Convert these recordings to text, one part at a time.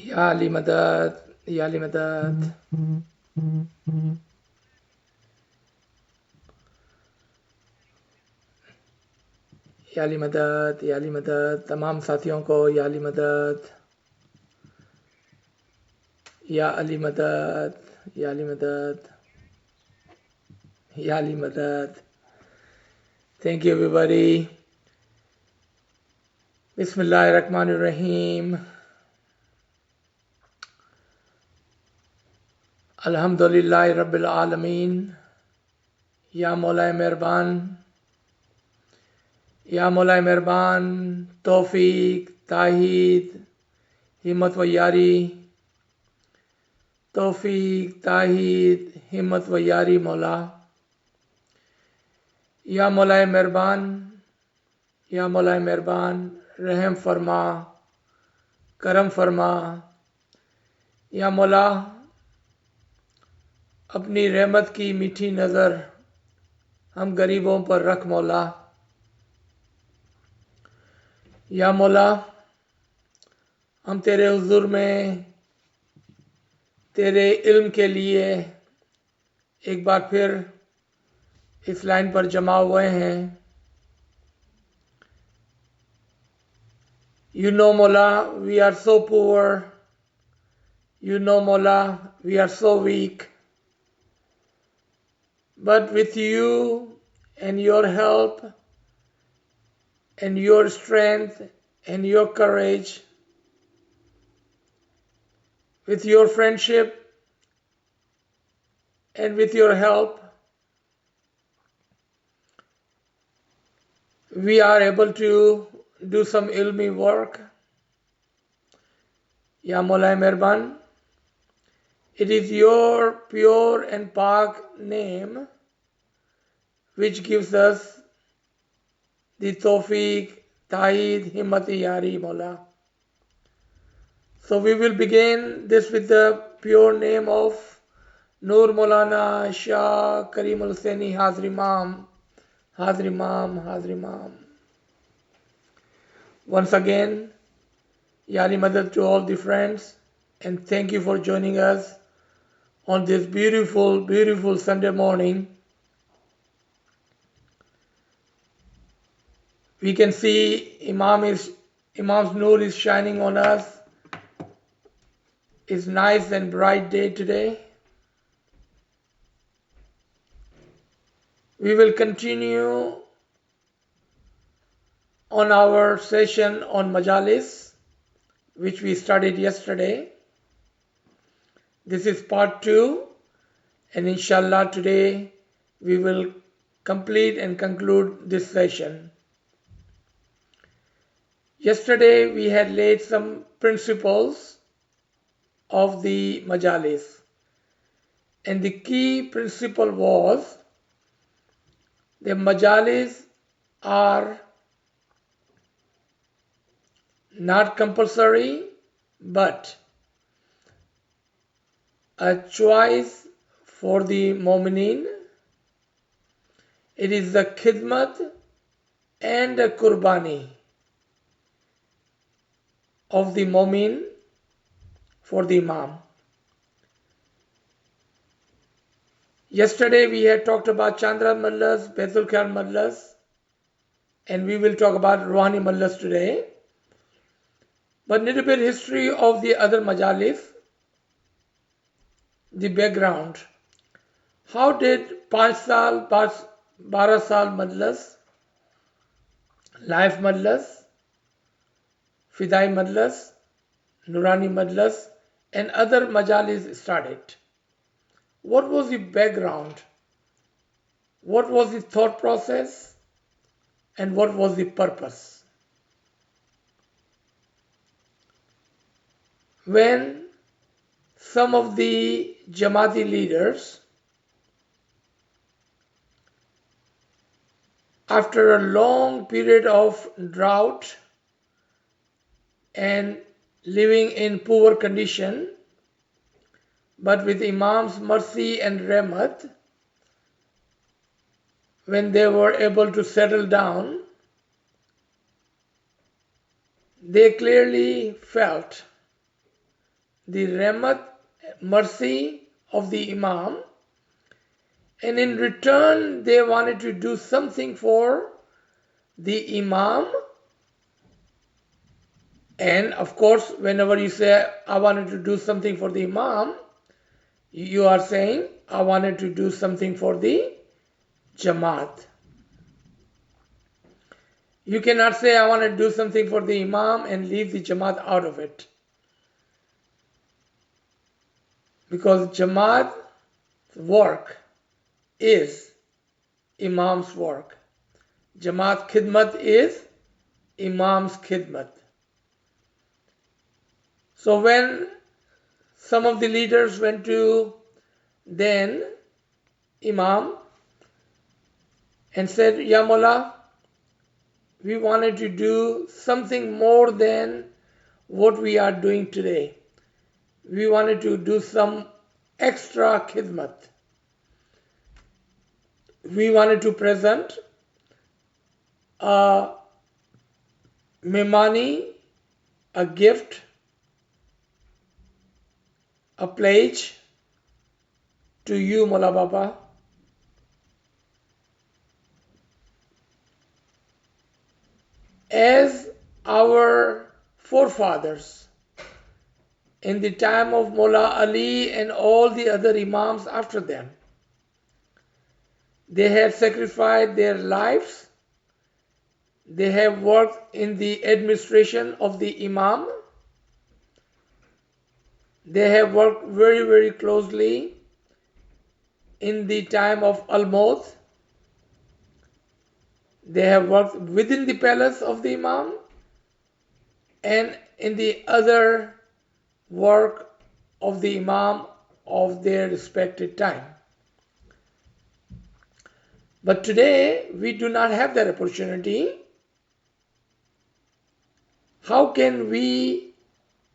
या अली मदद, या अली मदद। या अली मदद, या अली मदद। तमाम साथियों को या अली मदद, या अली मदद, या अली मदद, या अली मदद। Thank you everybody. Bismillahirrahmanirrahim. Alhamdulillahi Rabbil Alameen. Ya Maulay Mehrban, Ya Maulay Mehrban, Tawfiq, Tahid, Himmat wa Yari, Tawfiq, Tahid, Himmat wa Yari Maula. Ya Maulay Mehrban, Ya Maulay Mehrban, रहम फरमा, करम फरमा। या मौला, अपनी रहमत की मीठी नज़र हम गरीबों पर रख मौला। या मौला, हम तेरे हुजूर में तेरे इल्म के लिए एक बार फिर इस लाइन पर जमा हुए हैं। You know Mola, we are so poor. You know Mola, we are so weak. But with you and your help and your strength and your courage, with your friendship and with your help, we are able to do some ilmi work. Ya Maulay Mehrban, it is your pure and pak name which gives us the tawfiq, ta'id, himmati yari Maula. So we will begin this with the pure name of Nur Maulana Shah Karim Al-Husaini Hazri Imam, Hazri Imam, Hazri Imam. Once again, Yali Madad to all the friends, and thank you for joining us on this beautiful, beautiful Sunday morning. We can see Imam's Nur is shining on us. It's nice and bright day today. We will continue on our session on Majalis, which we studied yesterday. This is part 2, and inshallah today we will complete and conclude this session. Yesterday we had laid some principles of the Majalis, and the key principle was the Majalis are not compulsory but a choice for the Mu'mineen. It is the khidmat and a qurbani of the Mu'min for the Imam. Yesterday we had talked about Chandra Mallas, Baitul Khayal Mallas, and we will talk about Ruhani Mallas today. But little bit history of the other Majalis, the background. How did 5 Saal, 12 Saal Mallas, Life Mallas, Fidai Madlas, Nurani Madlas, and other Majalis started? What was the background? What was the thought process? And what was the purpose? When some of the Jamati leaders, after a long period of drought and living in poor condition, but with Imam's mercy and rahmat, when they were able to settle down, they clearly felt the rahmat, mercy of the Imam, and in return they wanted to do something for the Imam. And of course, whenever you say, I wanted to do something for the Imam, you are saying, I wanted to do something for the Jamat. You cannot say, I want to do something for the Imam and leave the Jamat out of it. Because Jamat's work is Imam's work. Jamaat Khidmat is Imam's Khidmat. So when some of the leaders went to then Imam and said, Ya Mullah, we wanted to do something more than what we are doing today. We wanted to do some extra khidmat. We wanted to present a memani, a gift, a pledge to you, Mullah Baba. As our forefathers in the time of Mullah Ali and all the other Imams after them, they had sacrificed their lives. They have worked in the administration of the Imam. They have worked very, very closely in the time of Al-Maut. They have worked within the palace of the Imam and in the other work of the Imam of their respected time. But today we do not have that opportunity. How can we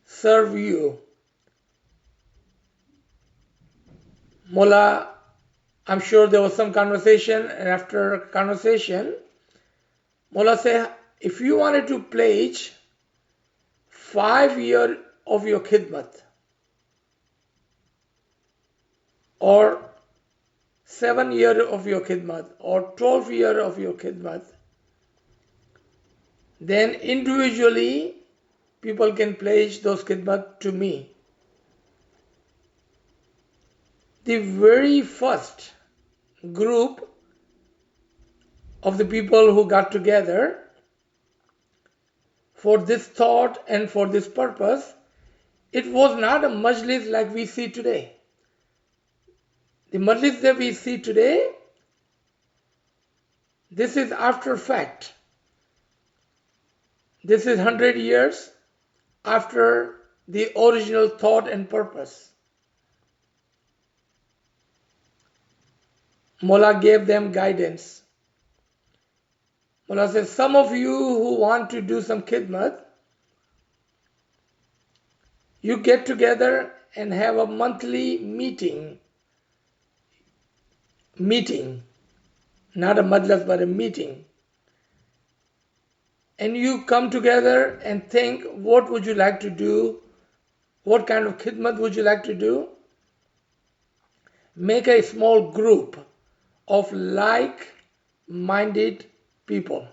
serve you? Mullah, I'm sure there was some conversation, and after conversation, Mullah said, if you wanted to pledge 5 years of your khidmat or 7 years of your khidmat or 12 years of your khidmat, then individually people can pledge those khidmat to me. The very first group of the people who got together for this thought and for this purpose, it was not a majlis like we see today. The majlis that we see today, this is after fact. This is 100 years after the original thought and purpose. Mullah gave them guidance. Mullah says, some of you who want to do some khidmat, you get together and have a monthly meeting. Not a majlis, but a meeting. And you come together and think, what would you like to do? What kind of khidmat would you like to do? Make a small group of like-minded people.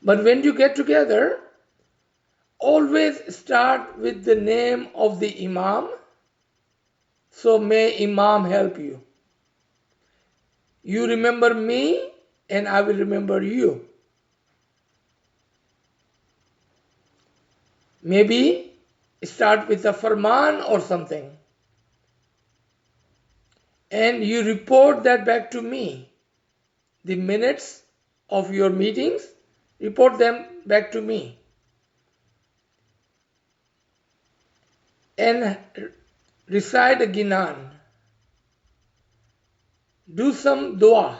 But when you get together, always start with the name of the Imam. So may Imam help you. You remember me and I will remember you. Maybe start with a farman or something. And you report that back to me. The minutes of your meetings, report them back to me. And recite a Ginan. Do some dua.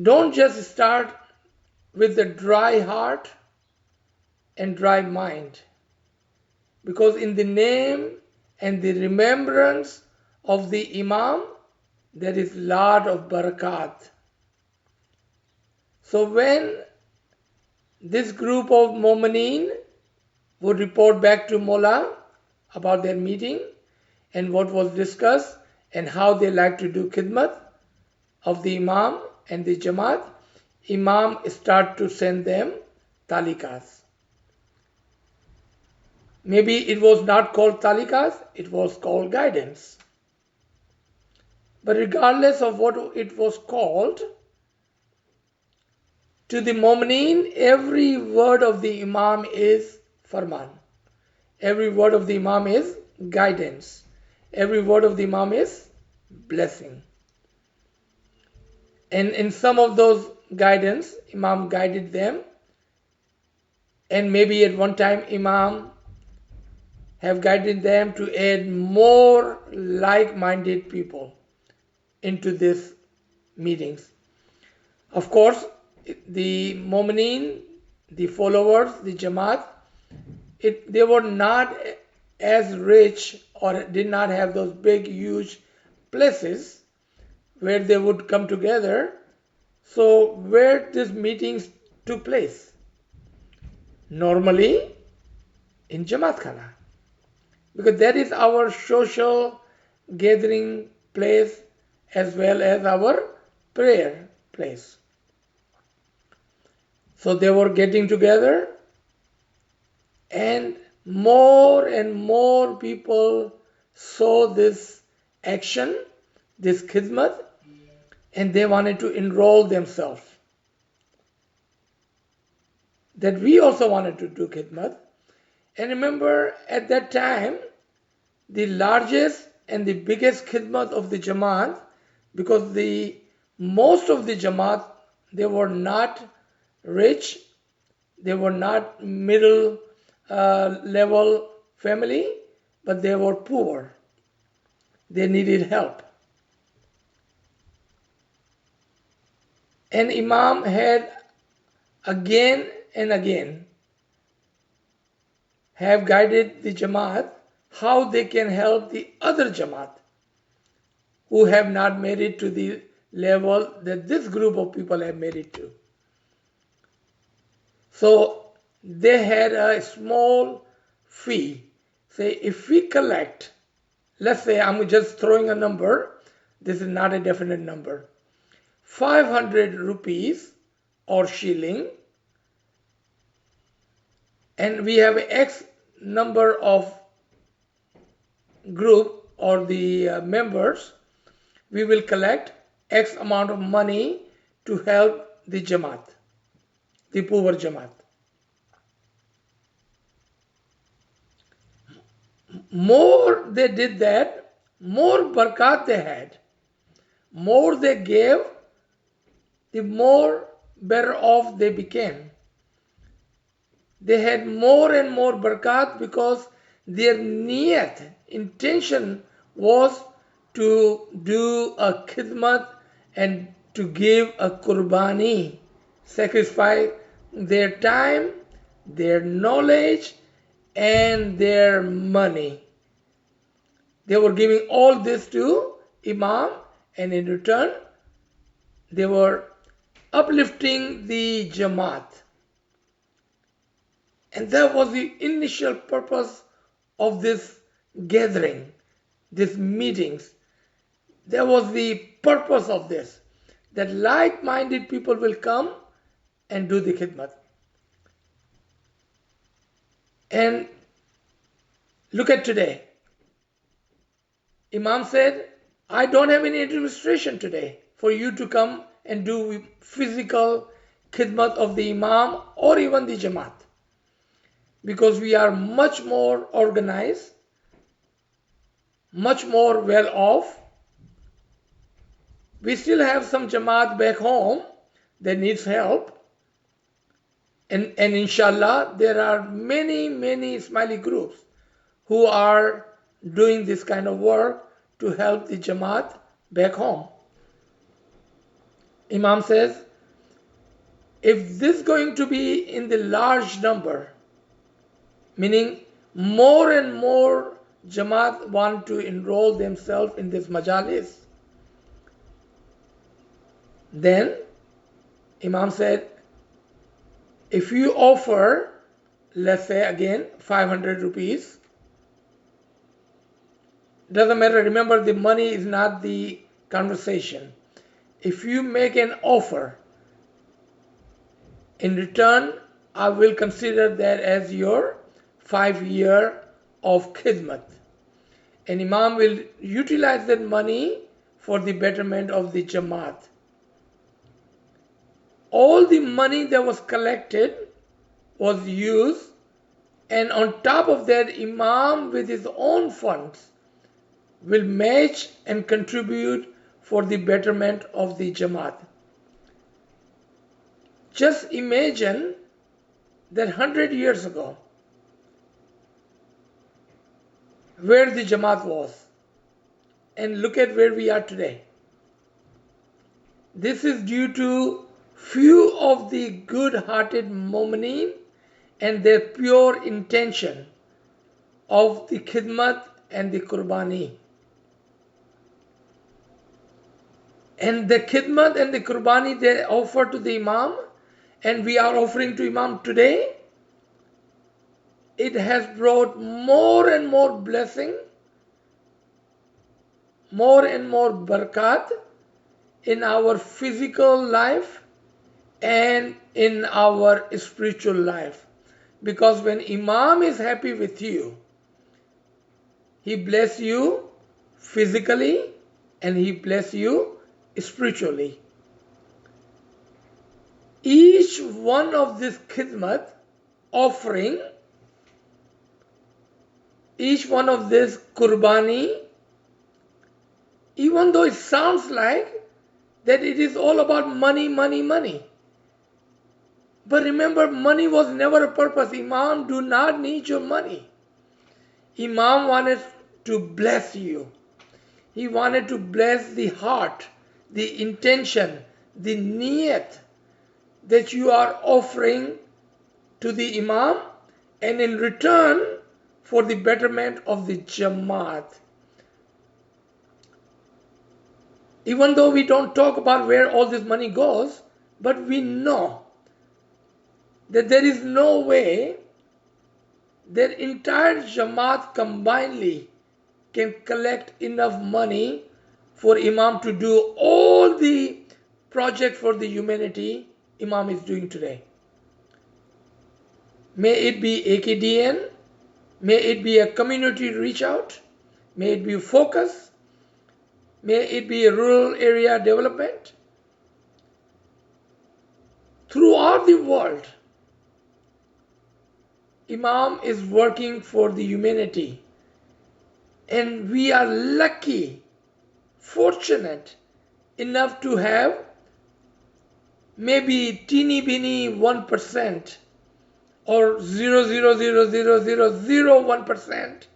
Don't just start with a dry heart and dry mind. Because in the name and the remembrance of the Imam, there is lot of barakat. So when This group of Mu'mineen would report back to Mullah about their meeting and what was discussed and how they like to do khidmat of the Imam and the Jamaat. Imam start to send them talikas. Maybe it was not called talikas, it was called guidance. But regardless of what it was called, to the Mu'mineen, every word of the Imam is farman. Every word of the Imam is guidance. Every word of the Imam is blessing. And in some of those guidance, Imam guided them. And maybe at one time Imam have guided them to add more like-minded people into these meetings. Of course, the Mu'mineen, the followers, the Jamaat, they were not as rich or did not have those big, huge places where they would come together. So where these meetings took place? Normally in Jamat Khana. Because that is our social gathering place as well as our prayer place. So they were getting together and more people saw this action, this khidmat, and they wanted to enroll themselves. That we also wanted to do khidmat. And remember, at that time, the largest and the biggest khidmat of the Jamaat, because most of the Jamaat, they were not rich, they were not middle level family, but they were poor. They needed help. And Imam had again and again have guided the Jamaat how they can help the other Jamaat who have not made it to the level that this group of people have made it to. So they had a small fee. Say if we collect, let's say I'm just throwing a number, this is not a definite number, 500 rupees or shilling, and we have X number of group or the members, we will collect X amount of money to help the Jamaat, the poor Jamaat. More they did that, more barakat they had. More they gave, the more better off they became. They had more and more barakat because their niyat, intention was to do a khidmat and to give a qurbani, sacrifice their time, their knowledge, and their money. They were giving all this to Imam, and in return, they were uplifting the Jamaat. And that was the initial purpose of this gathering, these meetings. That was the purpose of this, that like-minded people will come and do the khidmat. And look at today. Imam said, I don't have any administration today for you to come and do physical khidmat of the Imam or even the Jamaat. Because we are much more organized, much more well off. We still have some Jamaat back home that needs help. And inshallah, there are many Ismaili groups who are doing this kind of work to help the Jamaat back home. Imam says, if this is going to be in the large number, meaning more and more Jamaat want to enroll themselves in this majalis, then Imam said, If you offer, let's say again, 500 rupees, doesn't matter, remember the money is not the conversation. If you make an offer, in return, I will consider that as your 5 year of khidmat. And Imam will utilize that money for the betterment of the Jamaat. All the money that was collected was used, and on top of that, Imam with his own funds will match and contribute for the betterment of the Jamaat. Just imagine that 100 years ago, where the Jamaat was, and look at where we are today. This is due to few of the good-hearted mu'mineen and their pure intention of the khidmat and the qurbani. And the khidmat and the qurbani they offer to the Imam, and we are offering to Imam today, it has brought more and more blessing, more and more barakat in our physical life and in our spiritual life. Because when Imam is happy with you, he bless you physically and he bless you spiritually. Each one of this khidmat offering, each one of this qurbani, even though it sounds like that it is all about money, money, money. But remember, money was never a purpose. Imam do not need your money. Imam wanted to bless you. He wanted to bless the heart, the intention, the niyat that you are offering to the Imam, and in return for the betterment of the Jamaat. Even though we don't talk about where all this money goes, but we know that there is no way that entire Jamaat combinedly can collect enough money for Imam to do all the project for the humanity Imam is doing today. May it be AKDN, may it be a community reach out, may it be focus, may it be a rural area development. Throughout the world, Imam is working for the humanity. And we are lucky, fortunate enough to have maybe teeny beeny 1% or 0.0000001%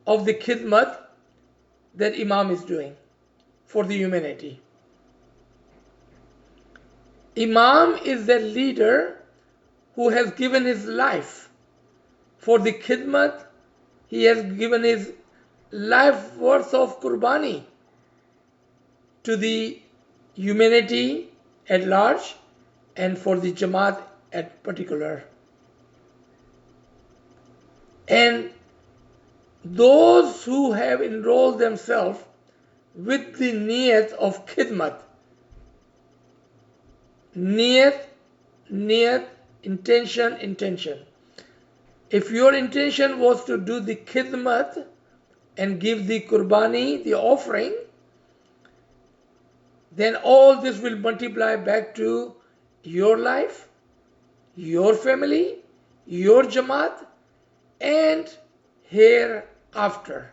of the khidmat that Imam is doing for the humanity. Imam is the leader who has given his life for the khidmat. He has given his life worth of qurbani to the humanity at large and for the Jamaat at particular. And those who have enrolled themselves with the niyat of khidmat, niyat, intention. If your intention was to do the khidmat and give the qurbani, the offering, then all this will multiply back to your life, your family, your Jamaat, and hereafter.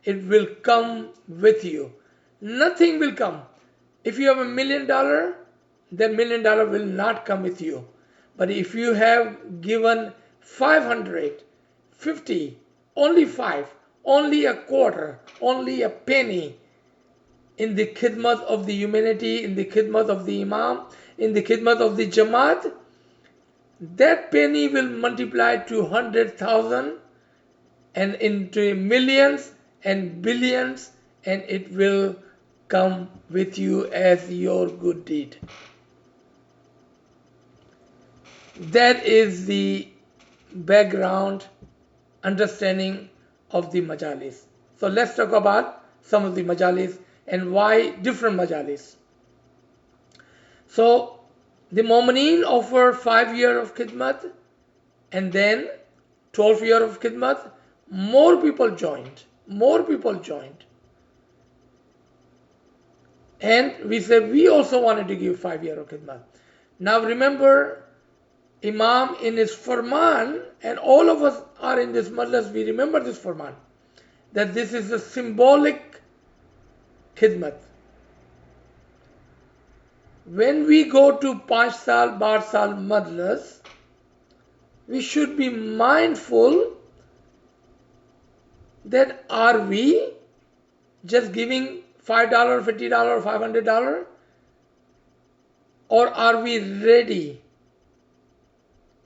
It will come with you. Nothing will come. If you have $1 million, then $1 million will not come with you. But if you have given 500, 50, only 5, only a quarter, only a penny in the khidmat of the humanity, in the khidmat of the Imam, in the khidmat of the Jamaat, that penny will multiply to 100,000 and into millions and billions, and it will come with you as your good deed. That is the background understanding of the majalis. So let's talk about some of the majalis and why different majalis. So the Mu'mineen offer 5 years of khidmat and then 12 years of khidmat. More people joined. More people joined. And we said we also wanted to give 5 years of khidmat. Now remember, Imam in his Farman, and all of us are in this majlis, we remember this Farman, that this is a symbolic khidmat. When we go to 5 saal, 12 saal majlis, we should be mindful that are we just giving $5, $50, $500, or are we ready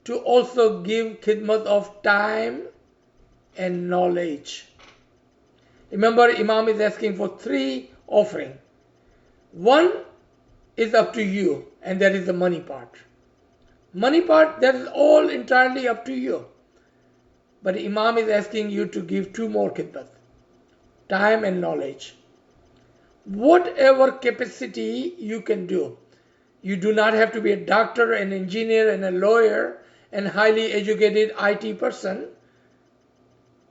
to also give khidmat of time and knowledge? Remember, Imam is asking for 3 offerings. One is up to you, and that is the money part. Money part, that is all entirely up to you. But Imam is asking you to give 2 more khidmat, time and knowledge. Whatever capacity you can do. You do not have to be a doctor, an engineer, and a lawyer, and highly educated IT person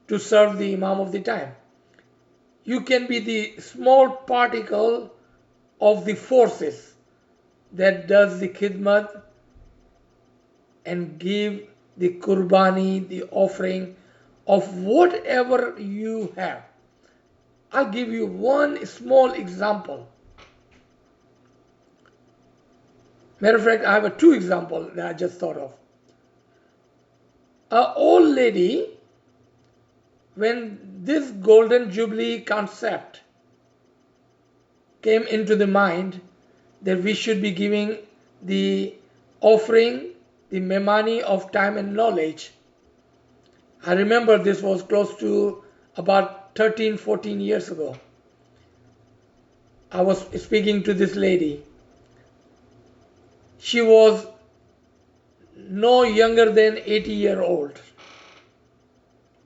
to serve the Imam of the time. You can be the small particle of the forces that does the khidmat and give the qurbani, the offering of whatever you have. I'll give you one small example. Matter of fact, I have 2 examples that I just thought of. An old lady, when this golden jubilee concept came into the mind that we should be giving the offering, the memani of time and knowledge. I remember this was close to about 13, 14 years ago. I was speaking to this lady. She was no younger than 80-year-old.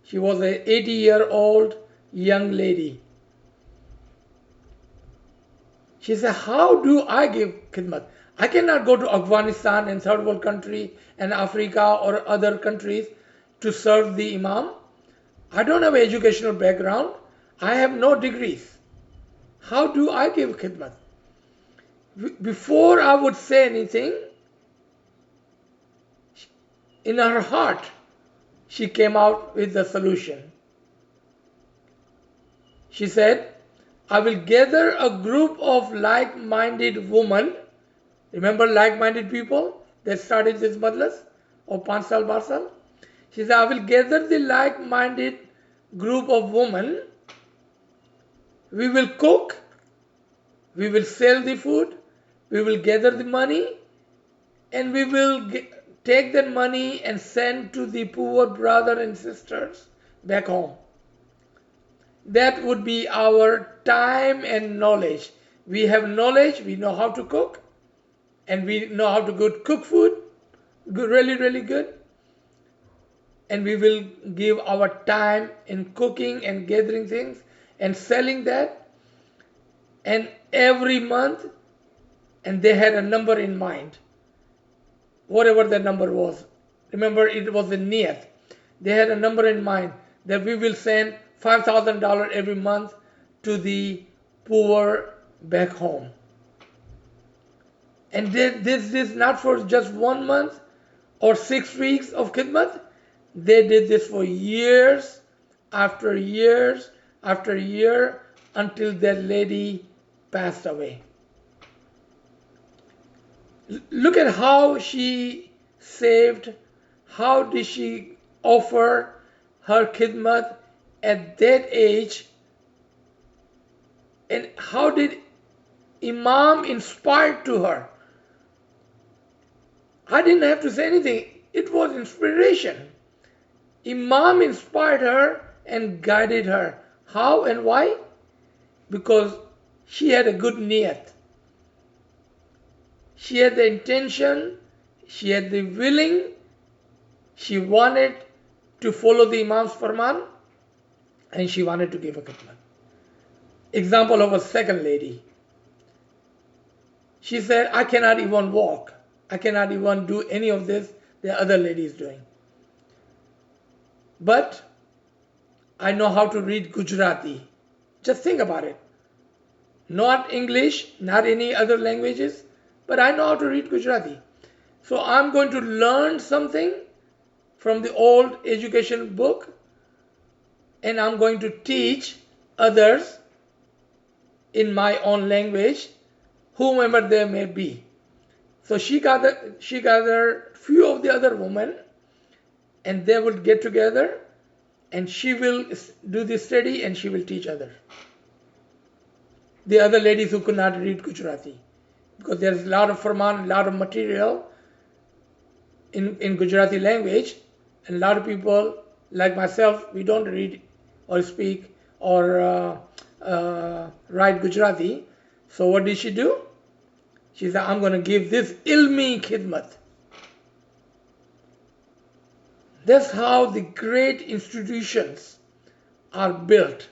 She was an 80-year-old young lady. She said, how do I give khidmat? I cannot go to Afghanistan and third world country and Africa or other countries to serve the Imam. I don't have an educational background. I have no degrees. How do I give khidmat? Before I would say anything, in her heart, she came out with the solution. She said, I will gather a group of like-minded women. Remember like-minded people that started this majlis of 5 saal, 12 saal? She said, I will gather the like-minded group of women. We will cook. We will sell the food. We will gather the money. And we will take that money and send to the poor brothers and sisters back home. That would be our time and knowledge. We have knowledge, we know how to cook, and we know how to cook food, really, really good. And we will give our time in cooking and gathering things and selling that. And every month, and they had a number in mind, whatever the number was. Remember, it was a niyat. They had a number in mind that we will send $5,000 every month to the poor back home. And this is not for just 1 month or 6 weeks of khidmat. They did this for years after years after year until that lady passed away. Look at how she saved, how did she offer her khidmat at that age, and how did Imam inspire to her. I didn't have to say anything. It was inspiration. Imam inspired her and guided her. How and why? Because she had a good niyat. She had the intention She had the willing, she wanted to follow the Imam's farman, and she wanted to give a khidmat. Example of a second lady. She said, I cannot even walk. I cannot even do any of this the other lady is doing. But I know how to read Gujarati. Just think about it. Not English, not any other languages, but I know how to read Gujarati. So I'm going to learn something from the old education book, and I'm going to teach others in my own language, whomever they may be. So she gathered few of the other women, and they will get together, and she will do the study and she will teach others. The other ladies who could not read Gujarati, because there's a lot of farman, a lot of material in Gujarati language, and a lot of people like myself, we don't read or speak or write Gujarati. So what did she do? She said, I'm going to give this ilmi khidmat. That's how the great institutions are built,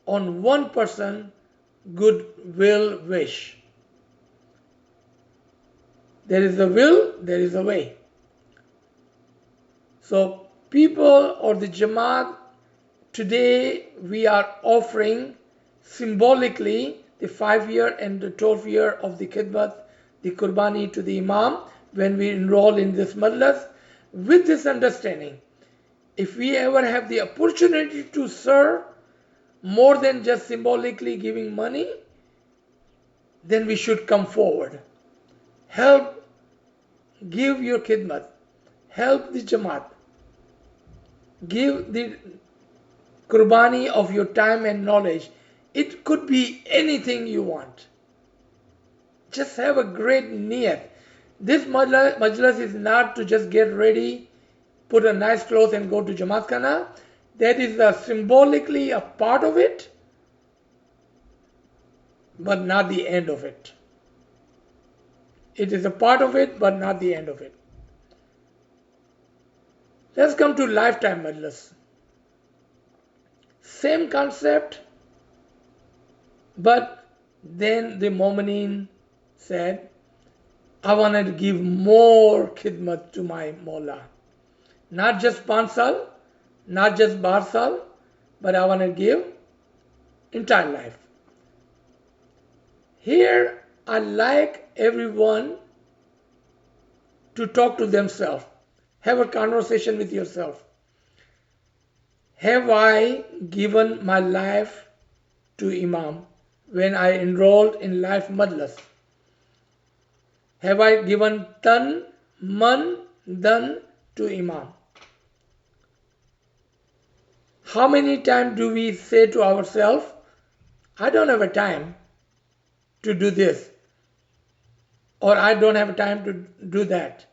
on one person goodwill wish. There is a will, there is a way. So people or the Jamat, today we are offering symbolically the 5-year and the 12-year of the khidmat, the qurbani to the Imam when we enroll in this madlas, with this understanding. If we ever have the opportunity to serve more than just symbolically giving money, then we should come forward. Help, give your khidmat, help the Jamaat, give the qurbani of your time and knowledge. It could be anything you want. Just have a great niyat. This majlis is not to just get ready, put a nice clothes and go to Jamat Khana. That is symbolically a part of it, but not the end of it. It is a part of it, but not the end of it. Let's come to lifetime majlis. Same concept, but then the Mu'mineen said, I want to give more khidmat to my Mawla. Not just 5 saal, not just 12 saal, but I want to give entire life. Here, I like everyone to talk to themselves. Have a conversation with yourself. Have I given my life to Imam when I enrolled in life madlas? Have I given tan, man, dan to Imam? How many times do we say to ourselves, I don't have a time to do this, or I don't have a time to do that.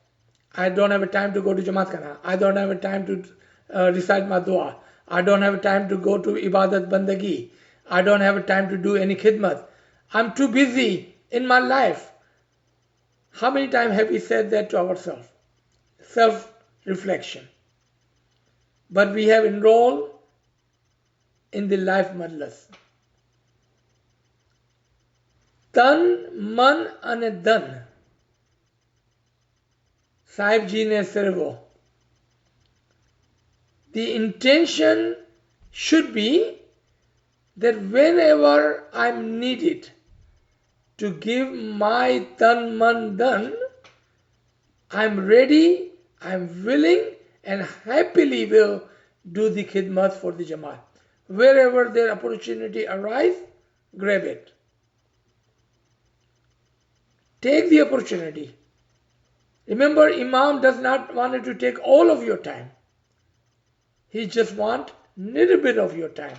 I don't have a time to go to Jamat Khana. I don't have a time to recite my dua. I don't have a time to go to ibadat bandagi. I don't have a time to do any khidmat. I'm too busy in my life. How many times have we said that to ourselves? Self-reflection. But we have enrolled in the life madlas. Tan, man ane dan. Sahib ji ne servo. The intention should be that whenever I'm needed to give my tan, man, dan, I'm ready, I'm willing, and happily will do the khidmat for the Jamaat. Wherever their opportunity arises, grab it. Take the opportunity. Remember, Imam does not want to take all of your time. He just wants a little bit of your time.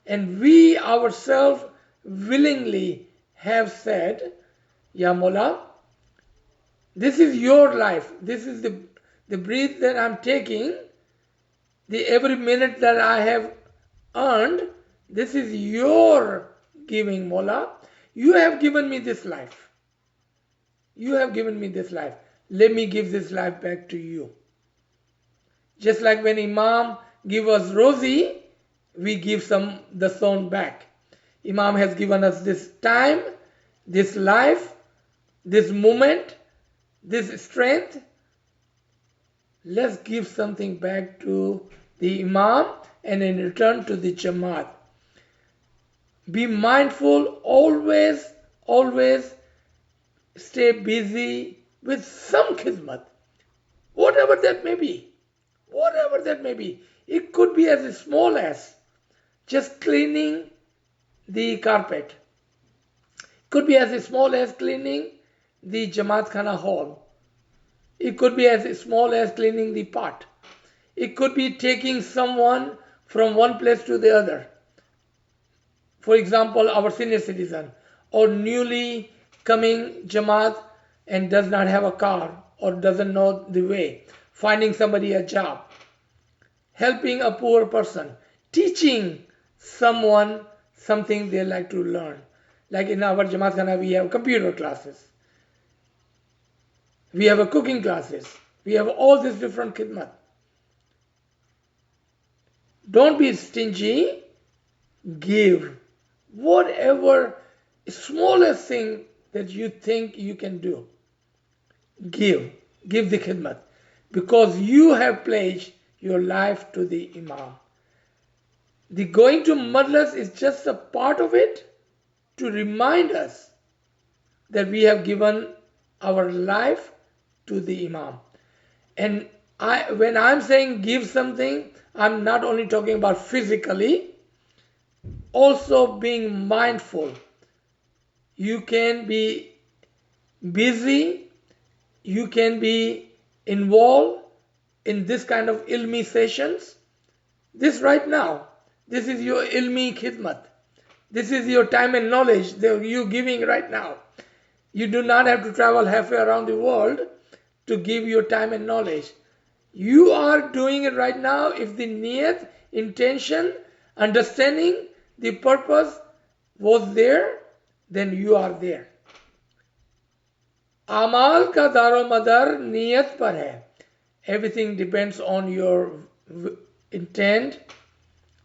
And we ourselves willingly have said, Ya Mawla, this is your life. This is the breath that I'm taking. Every minute that I have earned, this is your giving, Mawla. You have given me this life. You have given me this life. let me give this life back to you. Just like when Imam give us rosy, we give the stone back. Imam has given us this time, this life, this moment, this strength. Let's give something back to the Imam and in return to the Jamat. Be mindful, always stay busy with some khidmat, whatever that may be. Whatever that may be. It could be as small as just cleaning the carpet. Could be as small as cleaning the Jamat Khana hall. It could be as small as cleaning the pot. It could be taking someone from one place to the other. For example, our senior citizen or newly coming Jamaat and does not have a car or doesn't know the way. Finding somebody a job. Helping a poor person. Teaching someone something they like to learn. Like in our Jamaat Khana, we have computer classes. We have a cooking classes. We have all these different khidmat. Don't be stingy. Give. Whatever smallest thing that you think you can do. Give. Give the khidmat. Because you have pledged your life to the Imam. The going to madras is just a part of it to remind us that we have given our life to the Imam. And when I'm saying give something, I'm not only talking about physically, also being mindful. You can be busy, you can be involved in this kind of ilmi sessions. This right now, this is your ilmi khidmat. This is your time and knowledge that you're giving right now. You do not have to travel halfway around the world to give your time and knowledge. You are doing it right now. If the niyat, intention, understanding, the purpose was there, then you are there. Amal ka daro madar niyat par hai. Everything depends on your intent.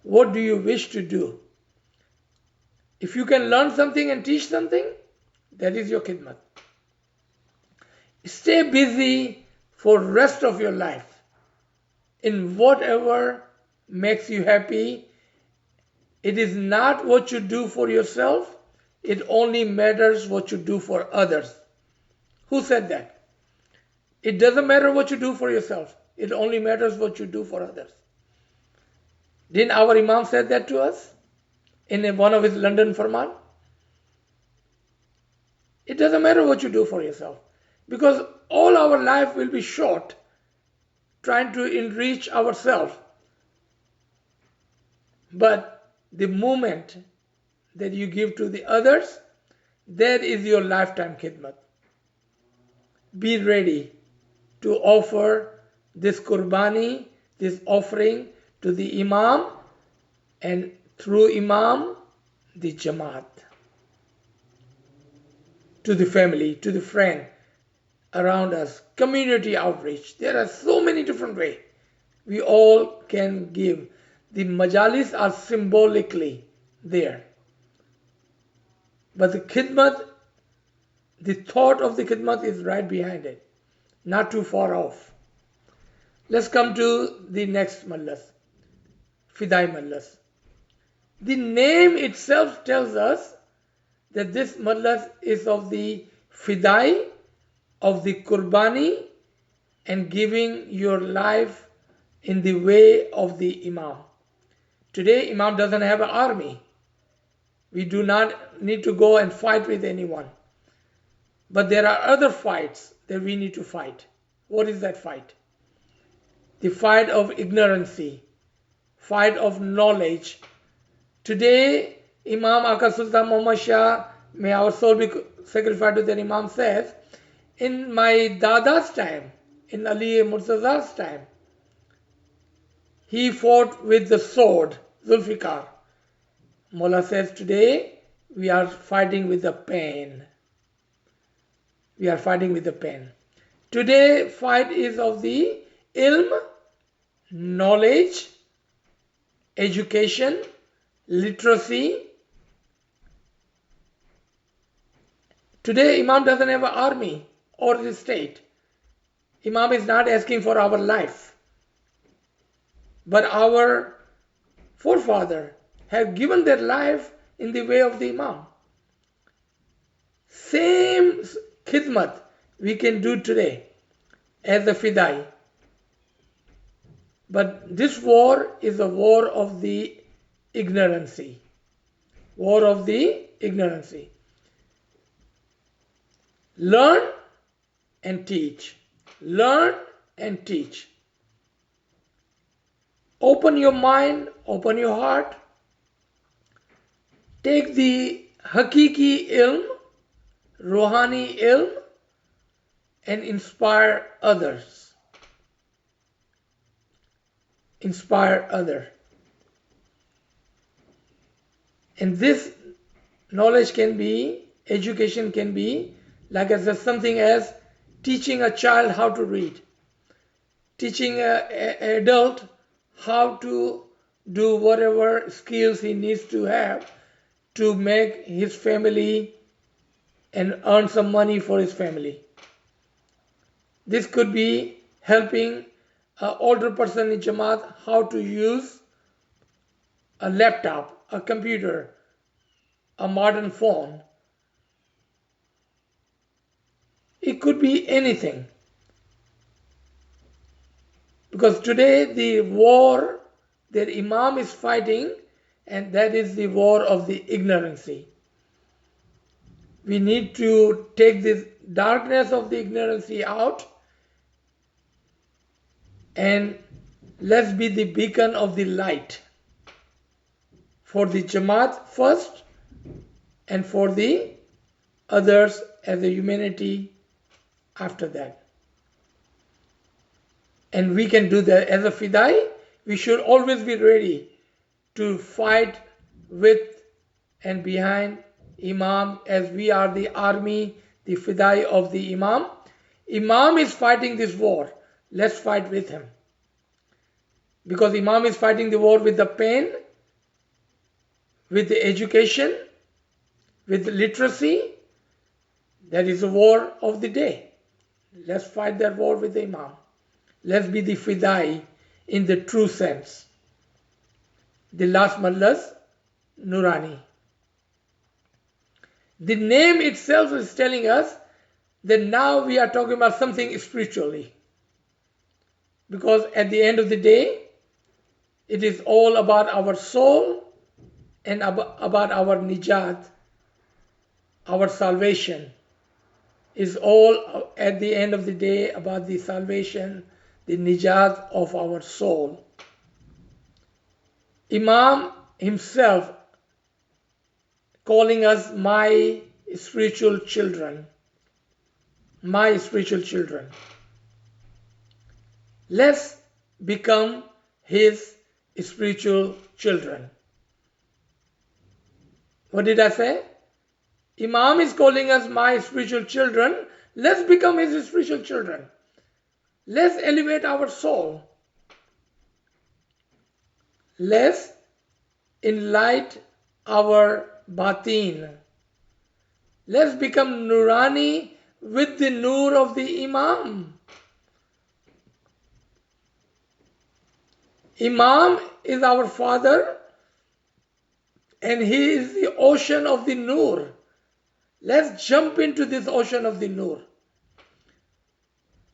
What do you wish to do? If you can learn something and teach something, that is your khidmat. Stay busy for rest of your life in whatever makes you happy. It is not what you do for yourself. It only matters what you do for others. Who said that? It doesn't matter what you do for yourself. It only matters what you do for others. Didn't our Imam say that to us in one of his London Farman? It doesn't matter what you do for yourself. Because all our life will be short trying to enrich ourselves. But the moment that you give to the others, that is your lifetime khidmat. Be ready to offer this qurbani, this offering to the Imam, and through Imam, the Jamaat, to the family, to the friend around us, community outreach. There are so many different ways we all can give. The majalis are symbolically there. But the khidmat, the thought of the khidmat is right behind it, not too far off. Let's come to the next mallas, Fidai mallas. The name itself tells us that this mallas is of the Fidai, of the Qurbani, and giving your life in the way of the Imam. Today, Imam doesn't have an army. We do not need to go and fight with anyone. But there are other fights that we need to fight. What is that fight? The fight of ignorancy, fight of knowledge. Today, Imam Aka Sultan Muhammad Shah, may our soul be sacrificed to their Imam, says, in my Dada's time, in Ali Murtaza's time, he fought with the sword, Zulfikar. Mullah says, today we are fighting with the pen. We are fighting with the pen. Today fight is of the ilm, knowledge, education, literacy. Today Imam doesn't have an army or the state. Imam is not asking for our life. But our forefathers have given their life in the way of the Imam. Same khidmat we can do today as the Fidai. But this war is a war of the ignorancy. War of the ignorancy. Learn and teach. Learn and teach. Open your mind, open your heart. Take the Hakiki ilm, Rohani ilm, and inspire others. Inspire others. And this knowledge can be, education can be, like I said, something as teaching a child how to read, teaching an adult how to do whatever skills he needs to have to make his family and earn some money for his family. This could be helping an older person in Jamat how to use a laptop, a computer, a modern phone. It could be anything. Because today the war that Imam is fighting, and that is the war of the ignorancy. We need to take this darkness of the ignorancy out, and let's be the beacon of the light for the Jamaat first and for the others as a humanity after that. And we can do that as a Fidai. We should always be ready to fight with and behind Imam, as we are the army, the Fidai of the Imam. Imam is fighting this war. Let's fight with him. Because Imam is fighting the war with the pain, with the education, with the literacy. That is the war of the day. Let's fight that war with the Imam. Let's be the Fidai in the true sense. The last Mallas, Nurani. The name itself is telling us that now we are talking about something spiritually. Because at the end of the day, it is all about our soul and about our nijat, our salvation. Is all at the end of the day about the salvation, the nijat of our soul. Imam himself calling us my spiritual children. My spiritual children. Let's become his spiritual children. What did I say? Imam is calling us my spiritual children. Let's become his spiritual children. Let's elevate our soul. Let's enlighten our batin. Let's become Nurani with the nur of the Imam. Imam is our father, and he is the ocean of the nur. Let's jump into this ocean of the nur.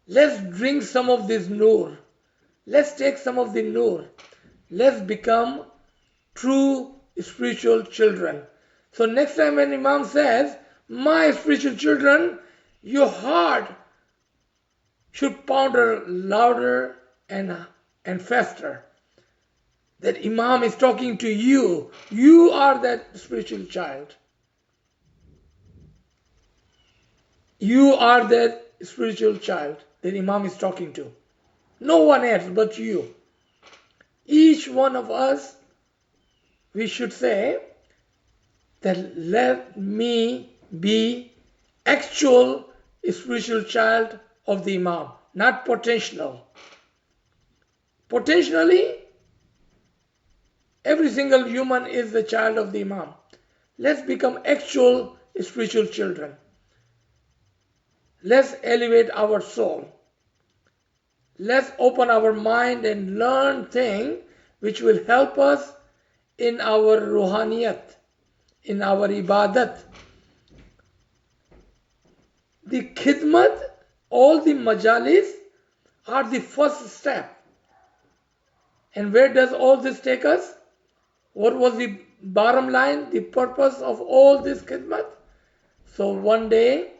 Let's drink some of this nur. Let's take some of the nur. Let's become true spiritual children. So next time when Imam says, my spiritual children, your heart should pound louder and faster. That Imam is talking to you. You are that spiritual child. You are that spiritual child that Imam is talking to. No one else but you. Each one of us, we should say that let me be actual spiritual child of the Imam, not potential. Potentially, every single human is the child of the Imam. Let's become actual spiritual children. Let's elevate our soul. Let's open our mind and learn things which will help us in our ruhaniyat, in our ibadat. The khidmat, all the majalis are the first step. And where does all this take us? What was the bottom line, the purpose of all this khidmat? So one day,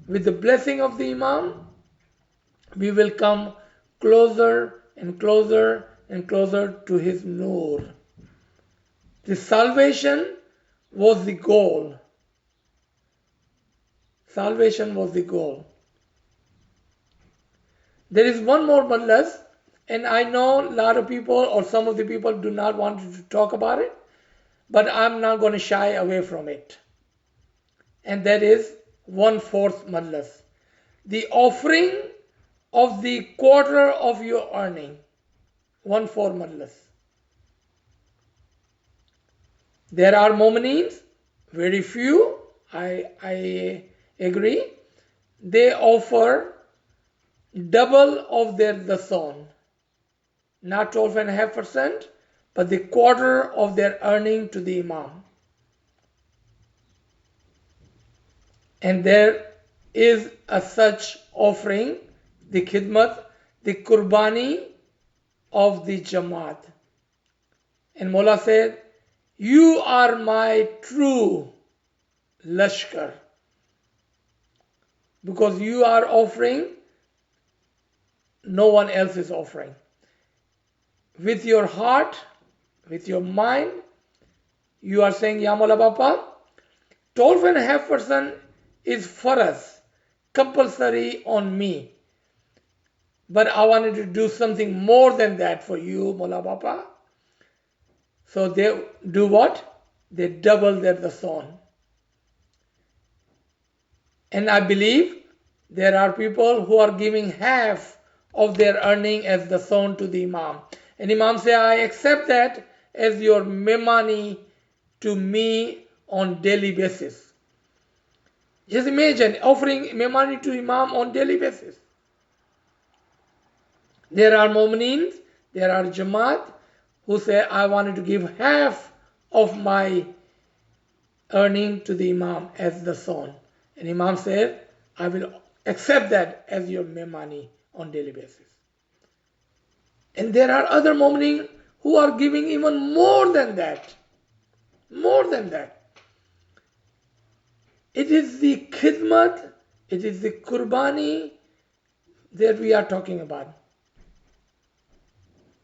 with the blessing of the Imam, we will come closer and closer and closer to his nur. The salvation was the goal. Salvation was the goal. There is one more madlas, and I know a lot of people or some of the people do not want to talk about it, but I'm not going to shy away from it. And that is 1/4 madlas. The offering of the quarter of your earning. 1/4 madlas. There are mu'mineen, very few, I agree. They offer double of their dasan. Not 12.5%, but the quarter of their earning to the Imam. And there is a such offering, the khidmat, the qurbani of the Jamat. And Mullah said, you are my true lashkar. Because you are offering, no one else is offering. With your heart, with your mind, you are saying, Ya Mullah Bapa, 12.5% is for us, compulsory on me. But I wanted to do something more than that for you, Mullah Bapa. So they do what? They double their dasan. And I believe there are people who are giving half of their earning as dasan to the Imam. And Imam say, I accept that as your memani to me on daily basis. Just imagine offering memani to Imam on daily basis. There are mu'mineen, there are Jamat who say, I wanted to give half of my earning to the Imam as dasan. And Imam said, I will accept that as your memani on daily basis. And there are other mu'mineen who are giving even more than that. More than that. It is the khidmat, it is the qurbani that we are talking about.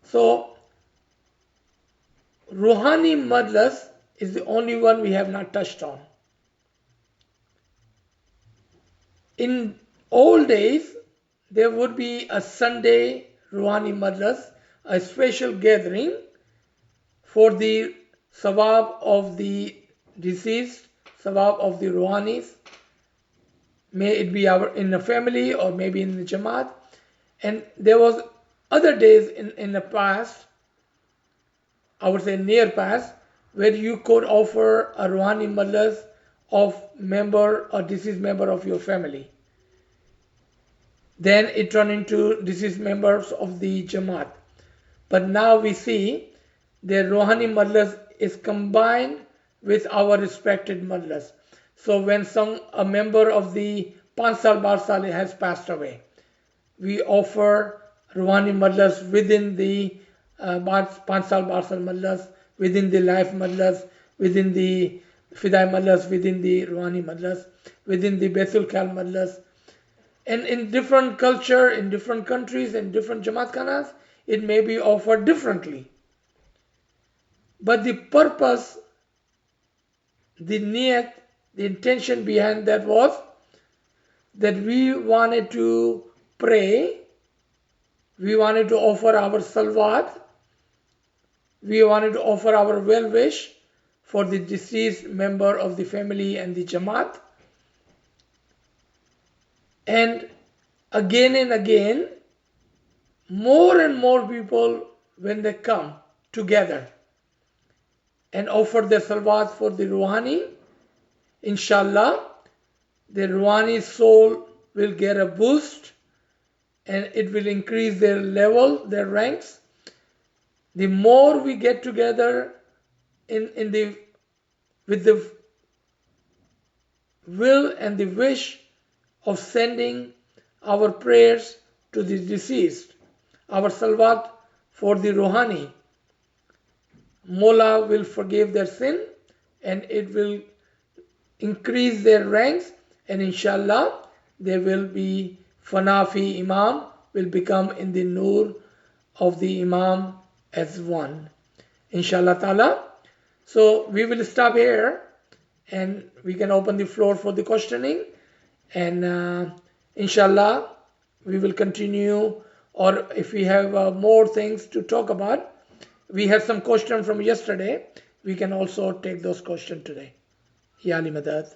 So, Ruhani Madlas is the only one we have not touched on. In old days, there would be a Sunday Ruhani Madlas, a special gathering for the sawab of the deceased, sawab of the Ruhanis. May it be in the family or maybe in the Jamat. And there was other days in the past, I would say near past, where you could offer a Ruhani Madlas of member or deceased member of your family. Then it turned into deceased members of the Jamat. But now we see the Ruhani Madlas is combined with our respected Madlas. So when a member of the 5 Saal Bar Saal has passed away, we offer Ruhani Madlas within the 5 Saal Bar Saal Madlas, within the life Madlas, within the Fidai Madlas, within the Ruhani Madlas, within the Baitul Khal Madlas. And in different culture, in different countries, in different Jamaat Khanas, it may be offered differently. But the purpose, the niyat, the intention behind that was that we wanted to pray, we wanted to offer our salawat, we wanted to offer our well wish for the deceased member of the family and the Jamaat. And again and again, more and more people, when they come together and offer their salawat for the Ruhani, inshallah, the Ruhani soul will get a boost and it will increase their level, their ranks. The more we get together with the will and the wish of sending our prayers to the deceased, our salawat for the Ruhani, Mola will forgive their sin and it will increase their ranks, and inshallah they will be Fanafi Imam, will become in the Nur of the Imam as one. Inshallah ta'ala. So we will stop here and we can open the floor for the questioning, and inshallah we will continue, or if we have more things to talk about, we have some questions from yesterday, we can also take those questions today. Ya Ali Madad.